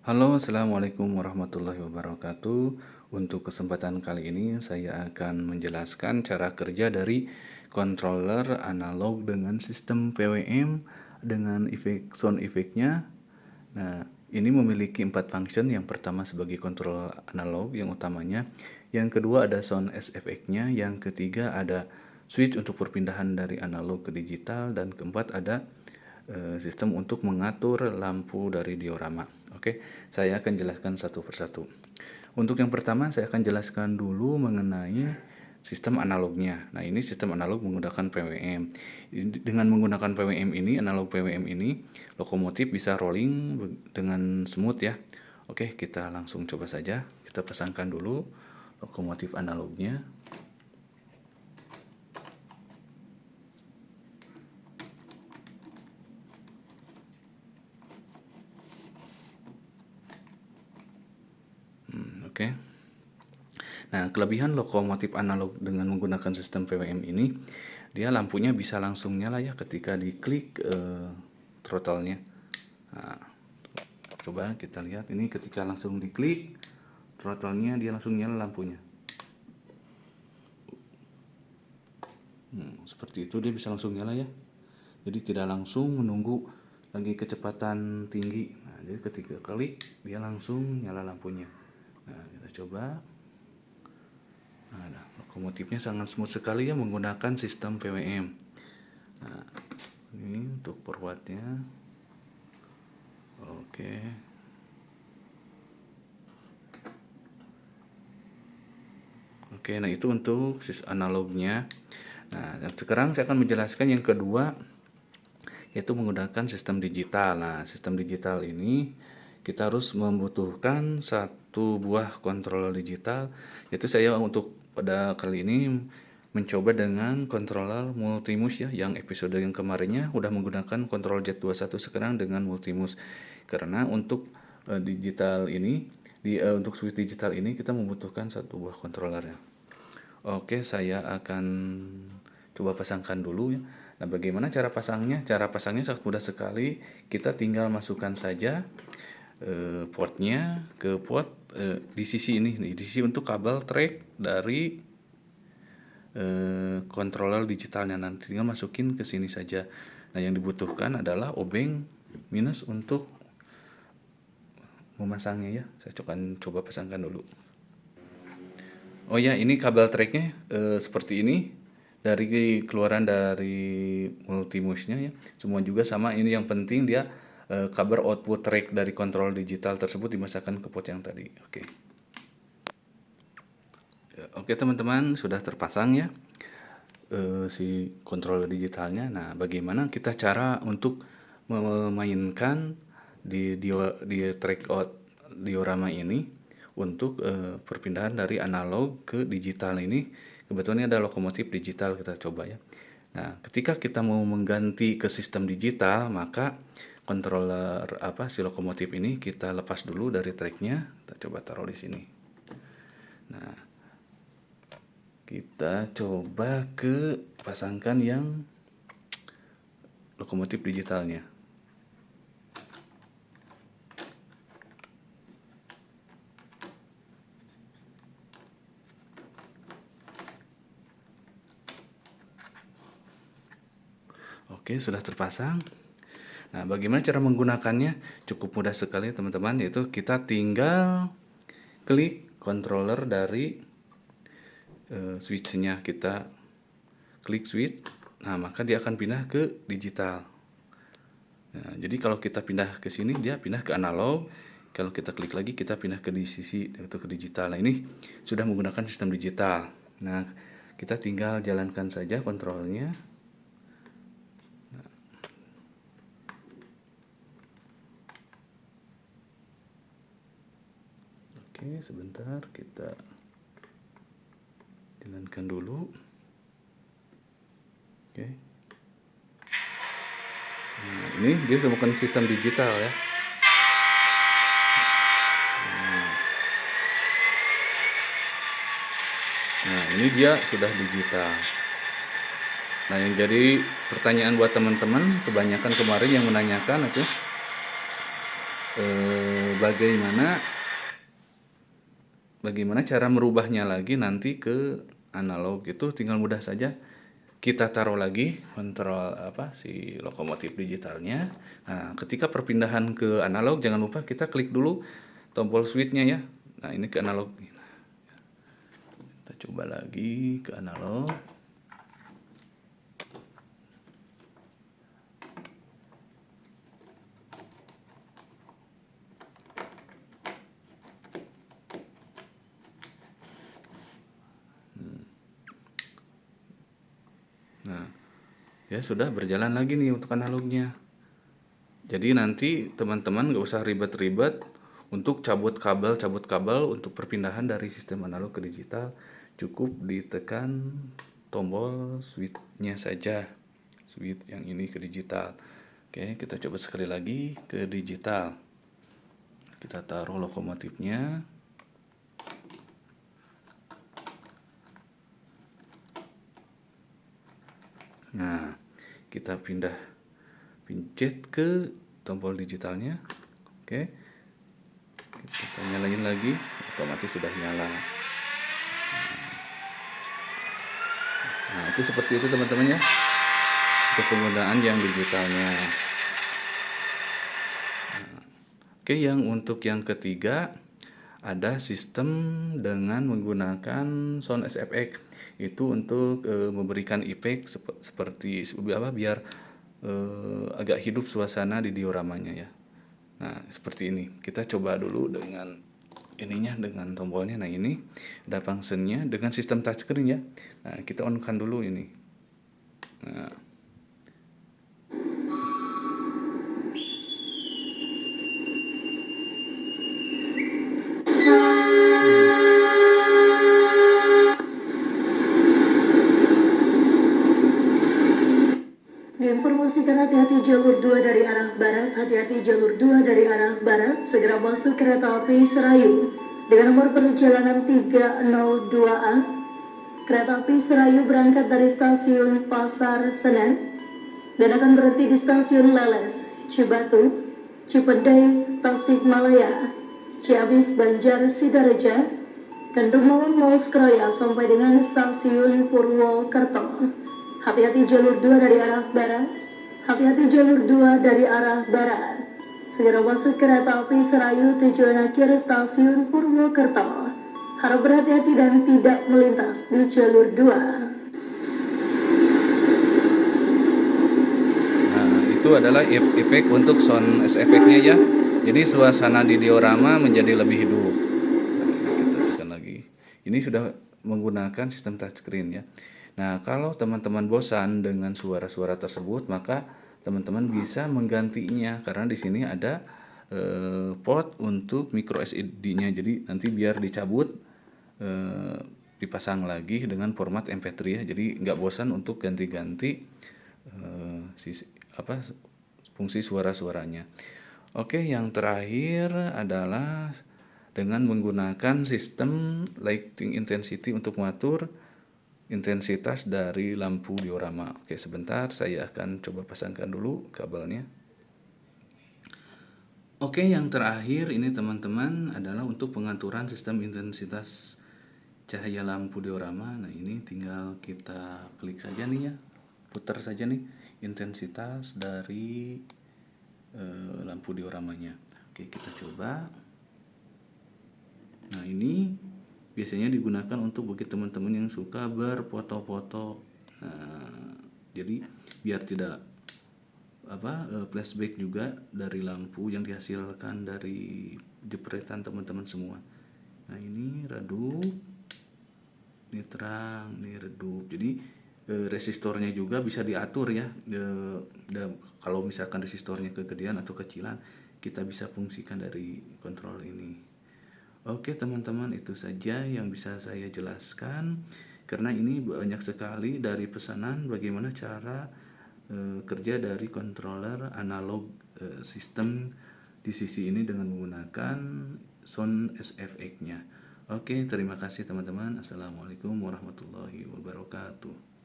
Halo, Assalamualaikum warahmatullahi wabarakatuh. Untuk kesempatan kali ini saya akan menjelaskan cara kerja dari controller analog dengan sistem PWM dengan efek sound effect-nya. Nah, ini memiliki 4 function. Yang pertama sebagai control analog yang utamanya, yang kedua ada sound as effect-nya, yang ketiga ada switch untuk perpindahan dari analog ke digital, dan keempat ada sistem untuk mengatur lampu dari diorama. Oke, saya akan jelaskan satu persatu. Untuk yang pertama, saya akan jelaskan dulu mengenai sistem analognya. Nah, ini sistem analog menggunakan PWM. Dengan menggunakan PWM ini, analog PWM ini, lokomotif bisa rolling dengan smooth ya. Oke, kita langsung coba saja. Kita pasangkan dulu lokomotif analognya. Oke. Nah, kelebihan lokomotif analog dengan menggunakan sistem PWM ini, dia lampunya bisa langsung nyala ya ketika diklik throttle-nya. Nah, coba kita lihat ini ketika langsung diklik throttle-nya, dia langsung nyala lampunya. Seperti itu, dia bisa langsung nyala ya. Jadi tidak langsung menunggu lagi kecepatan tinggi. Nah, jadi ketika klik dia langsung nyala lampunya. Nah, kita coba. Nah, lokomotifnya sangat smooth sekali ya menggunakan sistem PWM. Nah, ini untuk per wattnya. Oke. Oke, nah itu untuk analognya. Nah, sekarang saya akan menjelaskan yang kedua, yaitu menggunakan sistem digital. Nah, sistem digital ini kita harus membutuhkan satu buah controller digital, yaitu saya untuk pada kali ini mencoba dengan controller Multimus ya, yang episode yang kemarinnya udah menggunakan control Z21, sekarang dengan Multimus. Karena untuk digital ini untuk switch digital ini kita membutuhkan satu buah controller ya. Oke, saya akan coba pasangkan dulu ya. Nah, bagaimana cara pasangnya? Cara pasangnya sangat mudah sekali. Kita tinggal masukkan saja portnya ke port di sisi ini, di sisi untuk kabel track dari controller digitalnya. Nanti tinggal masukin ke sini saja. Nah, yang dibutuhkan adalah obeng minus untuk memasangnya ya. Saya coba pasangkan dulu. Oh ya, ini kabel tracknya seperti ini dari keluaran dari Multimusnya ya. Semua juga sama. Ini yang penting dia kabel output track dari kontrol digital tersebut dimasukkan ke port yang tadi. Oke. Oke teman-teman, sudah terpasang ya si controller digitalnya. Nah, bagaimana kita cara untuk memainkan di track out diorama ini untuk perpindahan dari analog ke digital ini. Kebetulan ini ada lokomotif digital, kita coba ya. Nah, ketika kita mau mengganti ke sistem digital, maka controller si lokomotif ini kita lepas dulu dari tracknya. Kita coba taruh di sini. Nah, kita coba ke pasangkan yang lokomotif digitalnya. Oke, sudah terpasang. Nah, bagaimana cara menggunakannya? Cukup mudah sekali teman-teman, yaitu kita tinggal klik controller dari switch-nya. Kita klik switch, nah maka dia akan pindah ke digital. Nah, jadi kalau kita pindah ke sini, dia pindah ke analog. Kalau kita klik lagi, kita pindah ke di sisi atau ke digital. Nah, ini sudah menggunakan sistem digital. Nah, kita tinggal jalankan saja kontrolnya. Oke, sebentar kita jalankan dulu. Oke. Nah, ini dia sudah menggunakan sistem digital ya. Nah, ini dia sudah digital. Nah, yang jadi pertanyaan buat teman-teman, kebanyakan kemarin yang menanyakan itu bagaimana cara merubahnya lagi nanti ke analog. Itu tinggal mudah saja. Kita taruh lagi kontrol si lokomotif digitalnya. Nah, ketika perpindahan ke analog jangan lupa kita klik dulu tombol switch-nya ya. Nah, ini ke analog. Kita coba lagi ke analog. Nah, ya sudah berjalan lagi nih untuk analognya. Jadi nanti teman-teman nggak usah ribet-ribet untuk cabut kabel untuk perpindahan dari sistem analog ke digital. Cukup ditekan tombol switch-nya saja. Switch yang ini ke digital. Oke, kita coba sekali lagi ke digital. Kita taruh lokomotifnya. Nah, kita pencet ke tombol digitalnya. Oke. Kita nyalain lagi, otomatis sudah nyala. Nah, itu seperti itu teman-teman ya. Untuk penggunaan yang digitalnya. Oke, untuk yang ketiga ada sistem dengan menggunakan sound effect. Itu untuk memberikan efek seperti biar agak hidup suasana di dioramanya ya. Nah, seperti ini. Kita coba dulu dengan dengan tombolnya. Nah, ini ada functionnya dengan sistem touchscreen ya. Nah, kita on-kan dulu ini. Nah, Diinformasikan hati-hati jalur 2 dari arah barat, hati-hati jalur 2 dari arah barat, segera masuk kereta api Serayu dengan nomor perjalanan 302A. Kereta api Serayu berangkat dari stasiun Pasar Senen dan akan berhenti di stasiun Leles, Cibatu, Cipendei, Tasikmalaya, Ciamis, Banjar, Sidareja, Kendungmangun, Mauskroya sampai dengan stasiun Purwokerto. Hati-hati jalur 2 dari arah barat. Hati-hati jalur 2 dari arah barat. Segera masuk kereta api Serayu tujuan akhir stasiun Purwokerto. Harap berhati-hati dan tidak melintas di jalur 2. Nah, itu adalah efek untuk sound effect-nya ya. Jadi suasana di diorama menjadi lebih hidup. Nah, kita tekan lagi. Ini sudah menggunakan sistem touchscreen ya. Nah, kalau teman-teman bosan dengan suara-suara tersebut, maka teman-teman bisa menggantinya karena di sini ada port untuk micro SD-nya. Jadi nanti biar dicabut dipasang lagi dengan format MP3 ya. Jadi nggak bosan untuk ganti-ganti fungsi suara-suaranya. Oke, yang terakhir adalah dengan menggunakan sistem lighting intensity untuk mengatur intensitas dari lampu diorama. Oke, sebentar saya akan coba pasangkan dulu kabelnya. Oke, yang terakhir ini teman-teman adalah untuk pengaturan sistem intensitas cahaya lampu diorama. Nah, ini tinggal kita klik saja nih ya. Putar saja nih intensitas dari lampu dioramanya. Oke, kita coba. Nah, ini biasanya digunakan untuk bagi teman-teman yang suka berfoto-foto. Nah, jadi biar tidak flashback juga dari lampu yang dihasilkan dari jepretan teman-teman semua. Nah, ini redup, ini terang, ini redup. Jadi resistornya juga bisa diatur ya. Kalau misalkan resistornya kegedean atau kecilan, kita bisa fungsikan dari kontrol ini. Oke teman-teman, itu saja yang bisa saya jelaskan karena ini banyak sekali dari pesanan bagaimana cara kerja dari controller analog sistem di sisi ini dengan menggunakan sound effect-nya. Oke, terima kasih teman-teman. Assalamualaikum warahmatullahi wabarakatuh.